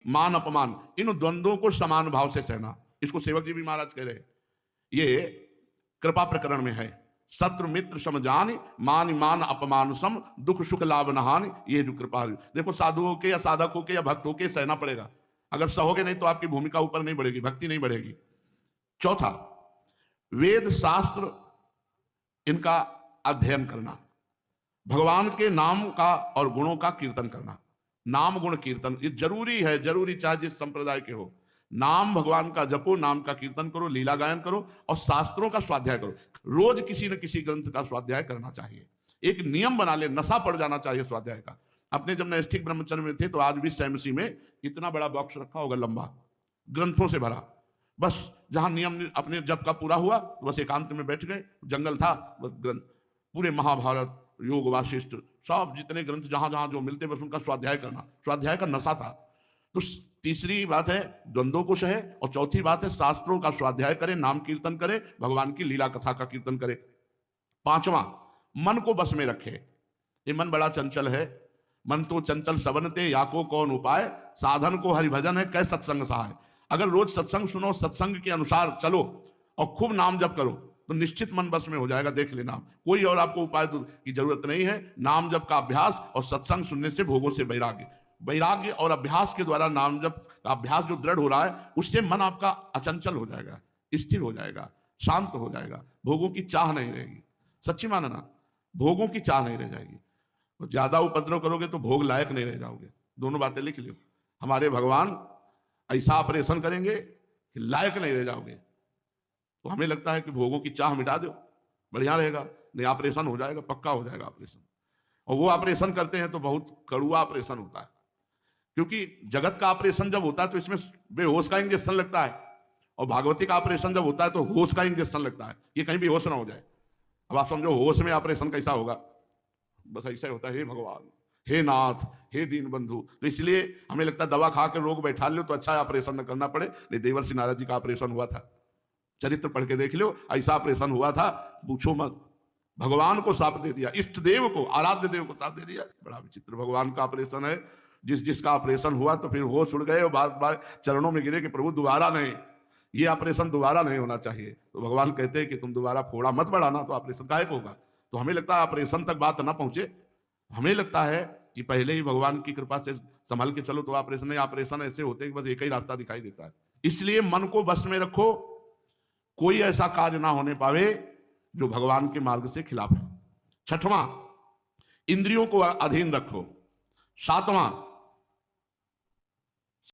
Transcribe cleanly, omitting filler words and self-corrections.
मान अपमान, इन द्वंद्वों को समान भाव से सहना। इसको सेवक जी भी महाराज कह रहे। ये कृपा प्रकरण में है। शत्रु मित्र समझान, मान मान अपमान सम, दुख सुख लाभ नहान, ये जो कृपा। देखो साधुओं के या साधकों के या भक्तों के सहना पड़ेगा। अगर सहोगे नहीं तो आपकी भूमिका ऊपर नहीं बढ़ेगी, भक्ति नहीं बढ़ेगी। चौथा, वेद शास्त्र इनका अध्ययन करना, भगवान के नाम का और गुणों का कीर्तन करना। नाम गुण कीर्तन ये जरूरी है, जरूरी, चाहे जिस संप्रदाय के हो। नाम भगवान का जपो, नाम का कीर्तन करो, लीला गायन करो और शास्त्रों का स्वाध्याय करो। रोज किसी न किसी ग्रंथ का स्वाध्याय करना चाहिए। एक नियम बना ले, नशा पड़ जाना चाहिए स्वाध्याय का। अपने जब नैष्ठिक ब्रह्मचर्य में थे तो आज भी सैमसी में इतना बड़ा बॉक्स रखा होगा, लंबा, ग्रंथों से भरा। बस जहां नियम अपने जप का पूरा हुआ तो बस एकांत में बैठ गए, जंगल था, बस ग्रंथ पूरे महाभारत, योग वाशिष्ठ, सब जितने ग्रंथ जहां जहां जो मिलते बस उनका स्वाध्याय करना, स्वाध्याय का नशा था। तो तीसरी बात है द्वंद्वों को सहे, और चौथी बात है शास्त्रों का स्वाध्याय करें, नाम कीर्तन करें, भगवान की लीला कथा का कीर्तन करें। पांचवा, मन को बस में रखे। ये मन बड़ा चंचल है। मन तो चंचल सबनते, या को कौन उपाय, साधन को हरिभजन है, कै सत्संग सहाय। अगर रोज सत्संग सुनो, सत्संग के अनुसार चलो और खूब नाम जप करो तो निश्चित मन बस में हो जाएगा। देख लेना, कोई और आपको उपाय की जरूरत नहीं है। नाम जप का अभ्यास और सत्संग सुनने से भोगों से वैराग्य, वैराग्य और अभ्यास के द्वारा नाम जप का अभ्यास जो दृढ़ हो रहा है उससे मन आपका अचंचल हो जाएगा, स्थिर हो जाएगा, शांत हो जाएगा। भोगों की चाह नहीं रहेगी। सच्ची मानना, भोगों की चाह नहीं रह जाएगी। तो ज्यादा उपद्रव करोगे तो भोग लायक नहीं रह जाओगे। दोनों बातें लिख लो। हमारे भगवान ऐसा ऑपरेशन करेंगे कि लायक नहीं रह जाओगे। तो हमें लगता है कि भोगों की चाह मिटा दो, बढ़िया रहेगा। नहीं, ऑपरेशन हो जाएगा, पक्का हो जाएगा ऑपरेशन। और वो ऑपरेशन करते हैं तो बहुत कड़वा ऑपरेशन होता है, क्योंकि जगत का ऑपरेशन जब होता है तो इसमें बेहोश का इंजेक्शन लगता है, और भागवती का ऑपरेशन जब होता है तो होश का इंजेक्शन लगता है, ये कहीं बेहोश ना हो जाए। अब आप समझो होश में ऑपरेशन कैसा होगा। बस ऐसा ही होता है, हे भगवान, हे नाथ, हे दीन बंधु। तो इसलिए हमें लगता है दवा खा के रोग बैठा लो तो अच्छा है, ऑपरेशन न करना पड़े। नहीं, देवर्षि नारद जी का ऑपरेशन हुआ था, चरित्र पढ़ के देख लो, ऐसा ऑपरेशन हुआ था, पूछो मत। भगवान को साप दे दिया, इष्ट देव को, आराध्य देव को साप दे दिया। बड़ा विचित्र भगवान का ऑपरेशन है। जिसका ऑपरेशन हुआ तो फिर होश उड़ गए और बार बार चरणों में गिरे कि प्रभु दोबारा नहीं, ये ऑपरेशन दोबारा नहीं होना चाहिए। तो भगवान कहते हैं कि तुम दोबारा फोड़ा मत बढ़ाना, तो ऑपरेशन काहे को होगा। तो हमें लगता है ऑपरेशन तक बात ना पहुंचे, हमें लगता है कि पहले ही भगवान की कृपा से संभल के चलो तो ऑपरेशन नहीं। ऑपरेशन ऐसे होते हैं कि बस एक ही रास्ता दिखाई देता है। इसलिए मन को बस में रखो, कोई ऐसा कार्य ना होने पावे जो भगवान के मार्ग से खिलाफ है। छठवां, इंद्रियों को अधीन रखो। सातवां,